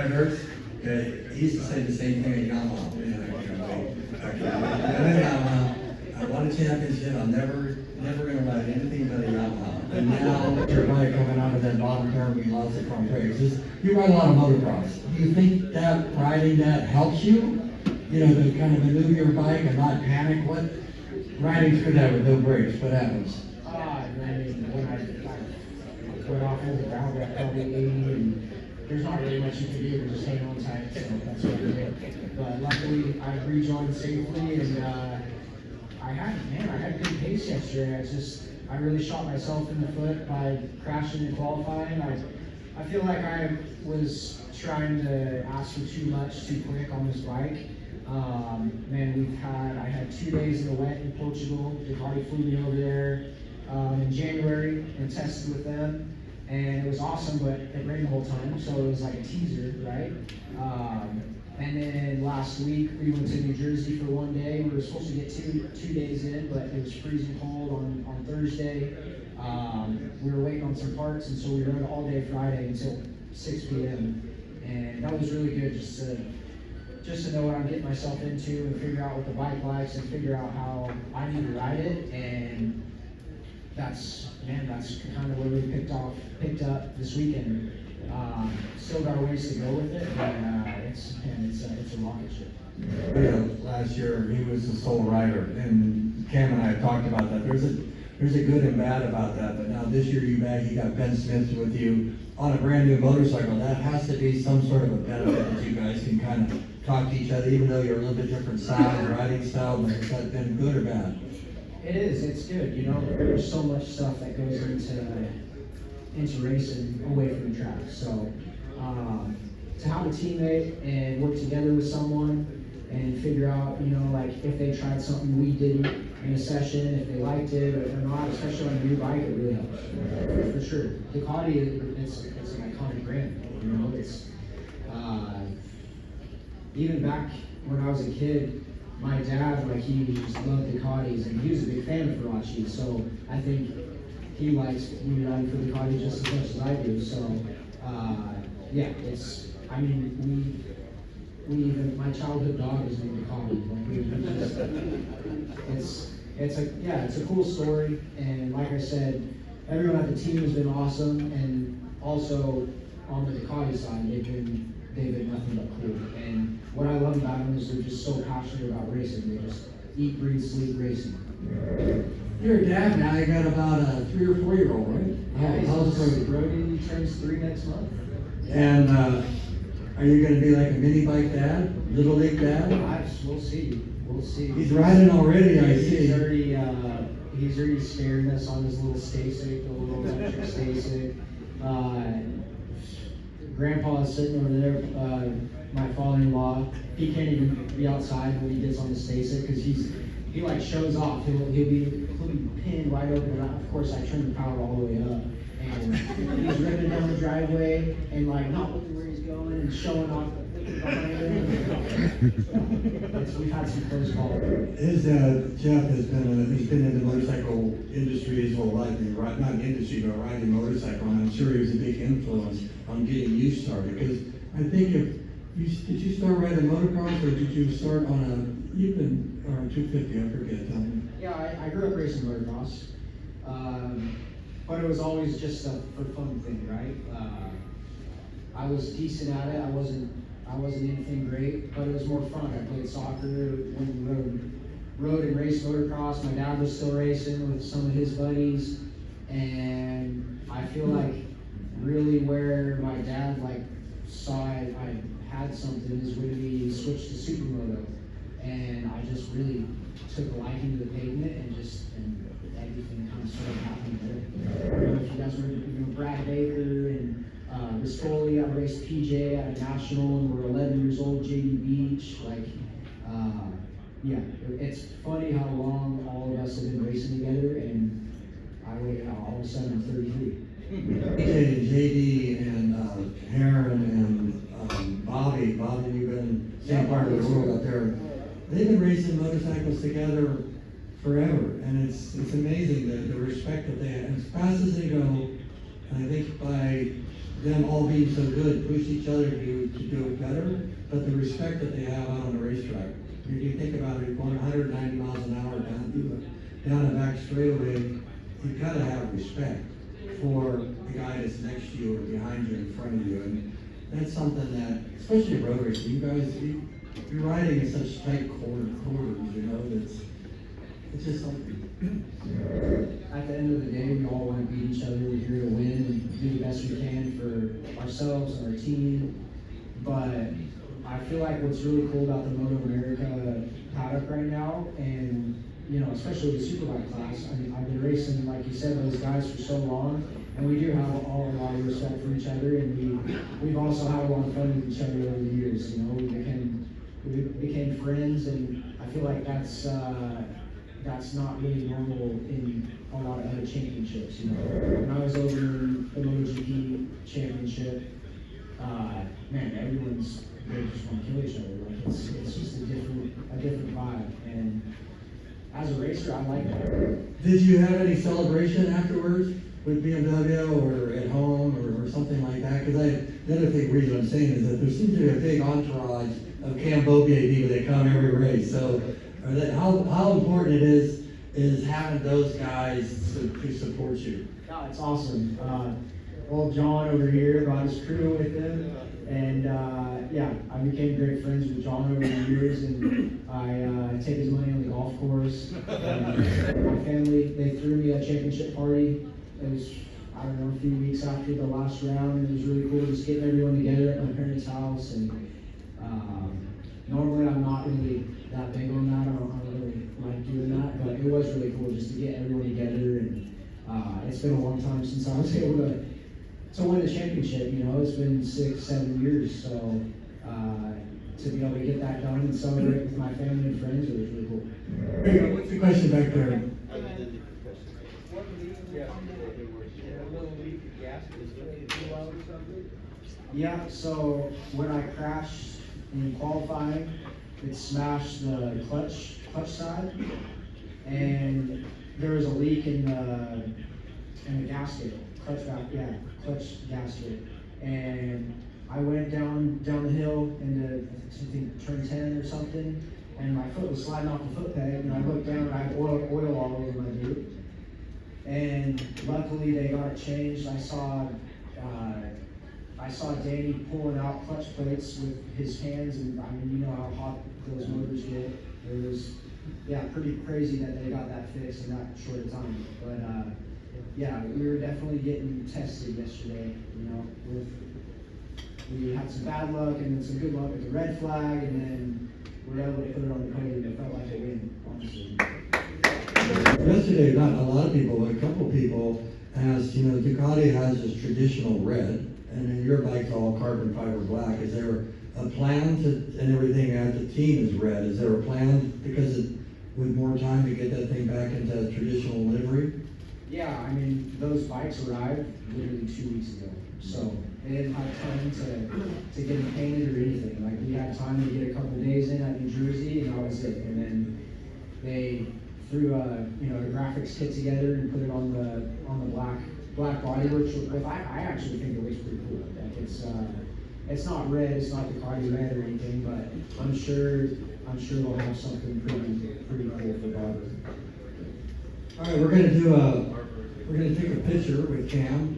it hurts. He used to say the same thing at Yamaha. I won a championship. I'm never going to ride anything but a Yamaha. And now your bike coming out of that bottom curve, we lost it from brakes. You ride a lot of motocross. Do you think that riding that helps you? You know, to kind of maneuver your bike and not panic? What riding's good at with no brakes? What happens? When I went off the ground at probably 80, and there's not really much you can do, we're just hanging on tight, so that's what I did. But luckily, I rejoined safely, and I had good pace yesterday. I really shot myself in the foot by crashing and qualifying. I feel like I was trying to ask for too much too quick on this bike. I had 2 days in the wet in Portugal. Ducati flew me over there in January and tested with them, and it was awesome, but it rained the whole time, so it was like a teaser, right? And then last week we went to New Jersey for 1 day. We were supposed to get two days in, but it was freezing cold on Thursday. We were waiting on some parts, and so we rode all day Friday until 6 p.m. And that was really good, just to know what I'm getting myself into and figure out what the bike likes and figure out how I need to ride it. And that's kind of where we picked up this weekend. Still got a ways to go with it, but it's a rocket ship. Yeah, last year he was the sole rider, and Cam and I have talked about that. There's a good and bad about that, but now this year you got Ben Smith with you on a brand new motorcycle. That has to be some sort of a benefit that you guys can kind of talk to each other, even though you're a little bit different style, riding style. But has that been good or bad? It is. It's good. You know, there's so much stuff that goes into racing away from the track. So to have a teammate and work together with someone and figure out, you know, like if they tried something we didn't in a session, if they liked it or not, especially on a new bike, it really helps for sure. Ducati, it's an iconic brand. You know, it's even back when I was a kid, my dad, like, he just loved Ducatis, and he was a big fan of Ferracci, so I think he likes me riding for Ducati just as much as I do. So yeah, we even, my childhood dog is named Ducati. It's a cool story, and like I said, everyone at the team has been awesome, and also on the Ducati side, they've been nothing but cool. And what I love about them is they're just so passionate about racing. They just eat, breathe, sleep racing. You're a dad now. You got about a 3 or 4 year old, right? Yeah, Brody turns 3 next month. And are you going to be like a mini bike dad, little league dad? We'll see. He's riding already. I see. He's already scaring us on his little Stasic, the little electric Stasic. Grandpa is sitting over there, my father-in-law. He can't even be outside when he gets on the Stasic because he like shows off. He'll be pinned right over there. Of course, I turn the power all the way up, and he's ripping down the driveway and like not looking where he's going and showing off behind him. We've had some close calls. His dad, Jeff, he's been in the motorcycle industry his whole life. Not industry, but riding motorcycle. And I'm sure he was a big influence on getting you started. Because I think did you start riding motocross, or did you start on a 250? I forget. Tell me. Yeah, I grew up racing motocross, but it was always just a for fun thing, right? I was decent at it. I wasn't anything great, but it was more fun. I played soccer, rode and raced motocross. My dad was still racing with some of his buddies, and I feel like really where my dad like saw I had something is when we switched to supermoto, and I just really took a liking to the pavement and everything kind of started happening there. I don't know if you guys remember, Brad Baker and Riscoli. I raced PJ at a national, and we're 11 years old, JD Beach. It's funny how long all of us have been racing together, and all of a sudden I'm 33. JD and Aaron and Bobby, you've been in the same part of the world up there. They've been racing motorcycles together forever, and it's amazing the respect that they have. And as fast as they go, and I think by them all being so good, push each other to do it better, but the respect that they have out on the racetrack. If you think about it, going 190 miles an hour down a back straightaway, you've got to have respect for the guy that's next to you or behind you, in front of you, and that's something that, especially in road racing, you guys, you're riding in such tight quarters, you know, it's just something. At the end of the day, we all want to beat each other. We're here to win and do the best we can for ourselves and our team. But I feel like what's really cool about the Moto America paddock right now, and you know, especially the Superbike class. I mean, I've been racing, like you said, those guys for so long, and we do have all a lot of respect for each other, and we've also had a lot of fun with each other over the years. You know, we became friends, and I feel like that's not really normal in a lot of other championships. You know, when I was over in the MotoGP championship, man, they just want to kill each other. Like it's just a different vibe, and as a racer, I like that. Did you have any celebration afterwards with BMW or at home or something like that? Because the other reason I'm saying is that there seems to be a big entourage of Cam Beaubier people that come every race. So how important it is having those guys to support you? No, it's awesome. Old John over here brought his crew with him, and yeah, I became great friends with John over the years, and I take his money on the golf course. My family, they threw me a championship party. It was, I don't know, a few weeks after the last round, and it was really cool just getting everyone together at my parents' house. And normally I'm not really that big on that. I don't really like doing that, but it was really cool just to get everyone together. And it's been a long time since I was able to win the championship. You know, it's been 6-7 years, so to be able to get that done and celebrate with my family and friends, it was really cool. Hey, what's the question back there? Yeah, so when I crashed in qualifying, it smashed the clutch side, and there was a leak in the gasket, clutch gasket, and I went down the hill into, I think, turn 10 or something, and my foot was sliding off the foot peg, and I looked down and I had oil all over my boot. And luckily they got it changed. I saw Danny pulling out clutch plates with his hands, and I mean, you know how hot those motors get. It was, yeah, pretty crazy that they got that fixed in that short a time. But yeah, we were definitely getting tested yesterday. You know, we had some bad luck and then some good luck with the red flag, and then we were able to put it on the podium. It felt like a win, honestly. Yesterday, not a lot of people, but a couple of people asked, you know, Ducati has this traditional red, and then your bike's all carbon fiber black. Is there a plan to, and everything at the team is red, is there a plan, because with more time to get that thing back into traditional livery? Yeah, I mean, those bikes arrived literally 2 weeks ago, so they didn't have time to get them painted or anything. Like, we had time to get a couple days in at New Jersey, and that was it. And then they threw a graphics kit together and put it on the black body, which I actually think it looks pretty cool. Like it's not red, it's not Ducati red or anything, but I'm sure they'll have something pretty cool for Barbara. All right, we're gonna take a picture with Cam.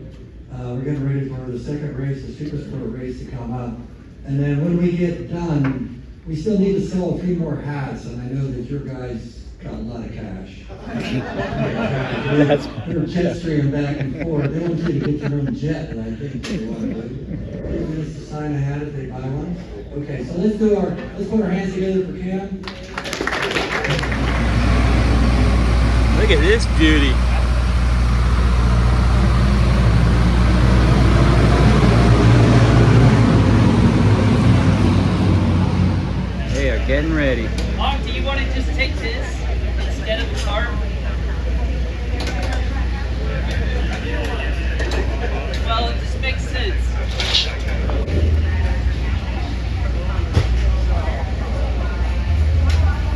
We're getting ready for the second race, the Super Sport race, to come up. And then when we get done, we still need to sell a few more hats, and I know that your guys got a lot of cash. They're jet streaming back and forth. They want you to get your own jet, and I think they want to do. They want us to sign a hat if they buy one. Okay, so let's put our hands together for Cam. Look at this beauty. They are getting ready. Mom, do you want to just take this instead of the tarp? Well, it just makes sense. I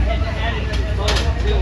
had to add it to the bowl, too.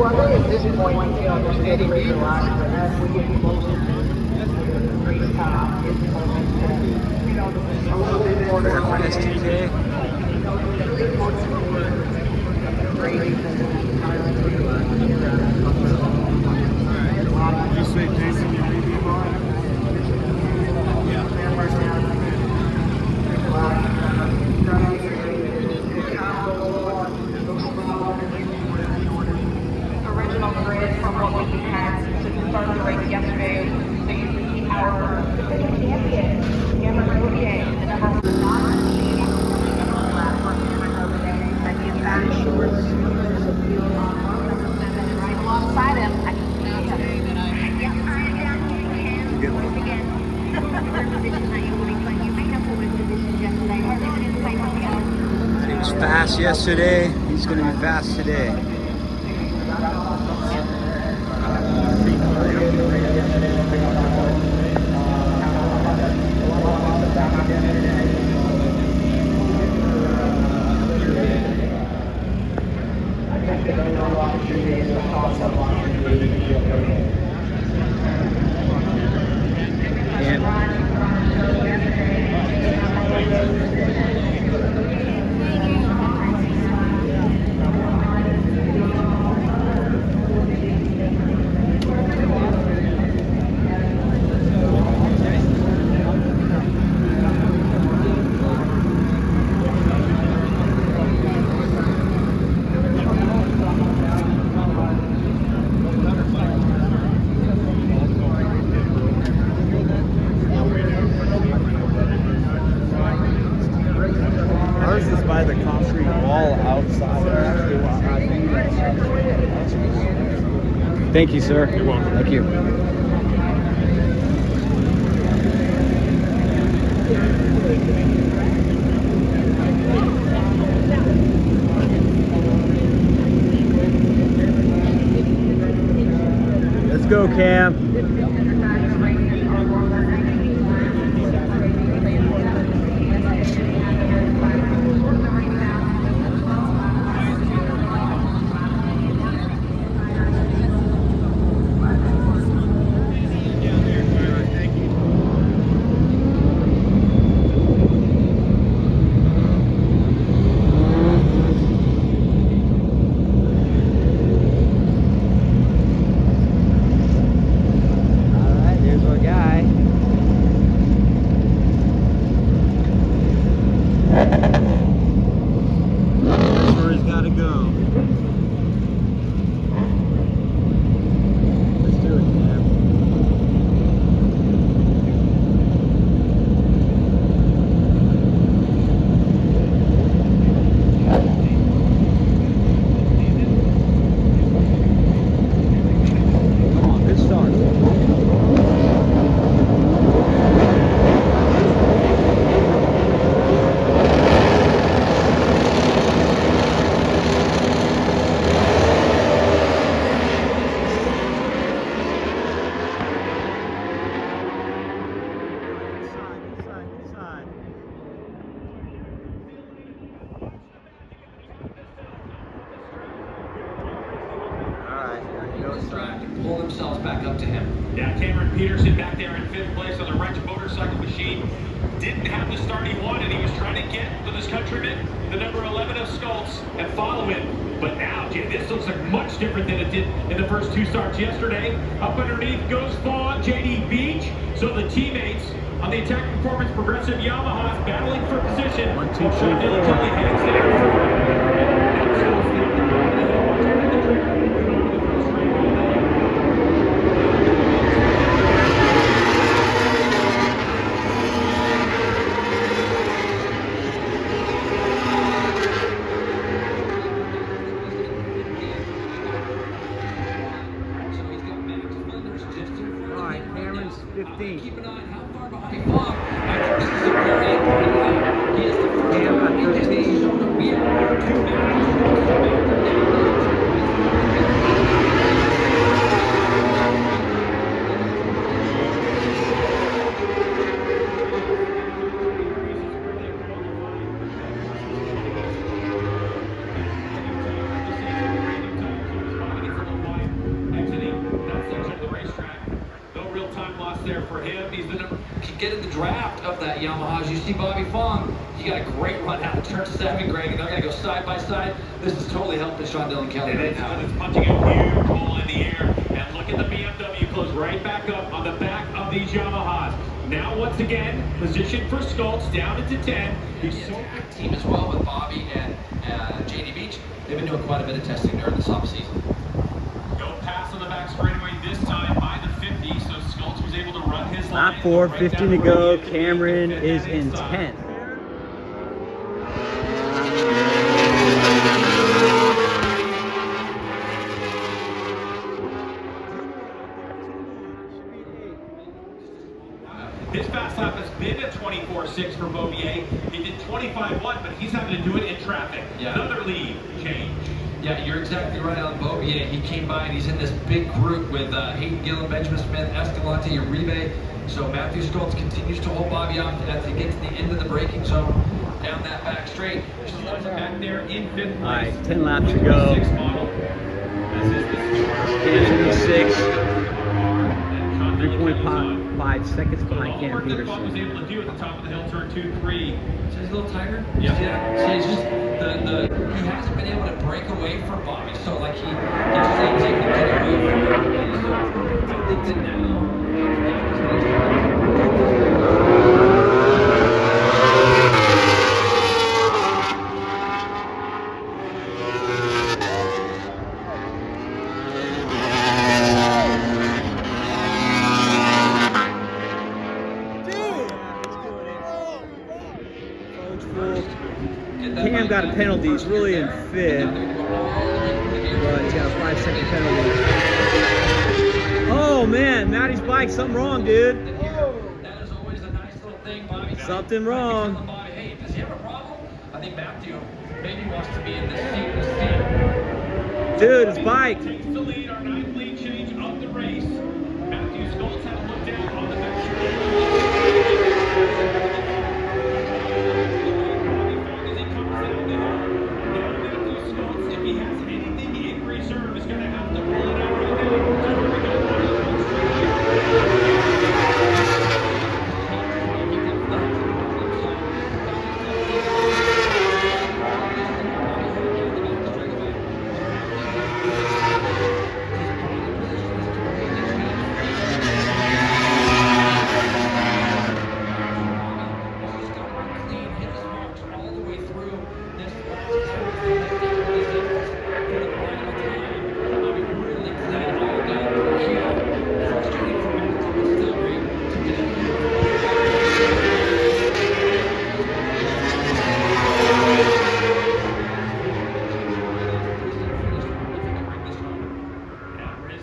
Well, I think at this point, you know, there's still great last, but as we get closer to the race time, it's you know, a little bit more STJ. You say Jason, you may be bar? Original grid from what we had to start the race yesterday. So you see our champion, Cameron Beaubier, the number one right alongside him. I can see him. Yes, I am. Once again, third position that you will be playing. You made up for his position yesterday. Are there any play from the other? He was fast yesterday. He's going to be fast today. Ours is by the concrete wall outside. Thank you, sir. You're welcome. Thank you. Let's go, Cam. Pull themselves back up to him. Yeah, Cameron Peterson back there in 5th place on the wrench motorcycle machine. Didn't have the start he wanted. He was trying to get with his countryman, the number 11 of Skulls, and follow him. But now, this looks like much different than it did in the first 2 starts yesterday. Up underneath goes Fawn, JD Beach. So the teammates on the Attack Performance Progressive Yamahas battling for position. 1, 2, 3, 4. All right, Cameron's 15. Keep an eye on how far behind Bob. I think this is a very important thing. He is the first one. He just needs to show that we are 2 minutes. plus there for him. He's the can get in the draft of that Yamaha. As you see Bobby Fong, he got a great run out of turn 7, Greg, and they're going to go side by side. This is totally helping Sean Dillon Kelly right now. It's punching a huge hole in the air. And look at the BMW close right back up on the back of these Yamahas. Now, once again, position for Schultz down into 10. He's so good team as well with Bobby and JD Beach. They've been doing quite a bit of testing during this offseason. No pass on the back straightaway this time by the 50, so Schultz was able to run his line. Lap 4, 50 to go. Cameron is in 10th. His fast lap has been a 24.6 for Beaubier. He did 25.1, but he's having to do it in traffic. Yeah. Another lead change. Yeah, you're exactly right on Beaubier. He came by and he's in this big group with Hayden Gillen, Benjamin Smith, Escalante, Uribe. So Matthew Schultz continues to hold Bobby off as he gets to the end of the braking zone down that back straight. Schultz back there in 5th place. All right, 10 laps to go. 6 model. This is the Cameron 6. 3.5 5 seconds behind Cam was Peterson. able to do at the top of the hill, turn 2-3. So he's a little tighter. Yeah. See, it's just he hasn't been able to break away from Bobby. So like he just ain't able to get away from everybody. So I think that now. Cam got a penalty. He's really in 5th. But he's got a 5-second penalty. Oh man, Matty's bike, something wrong, dude. That is always a nice little thing, Bobby. Something wrong. Hey, does he have a problem? I think Matthew maybe wants to be in this seat. Dude, his bike. Takes the lead, our 9th lead change of the race. Matthew Schultz had a look down on the back. If he has anything in reserve, is going to have to pull it out right now. So here we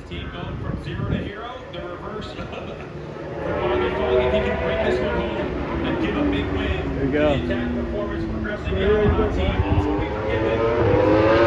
team going from 0 to hero, the reverse of Bobby Fong. If he can bring this one home and give a big win, There you go. the attack performance progressing Yamaha team all will be forgiven.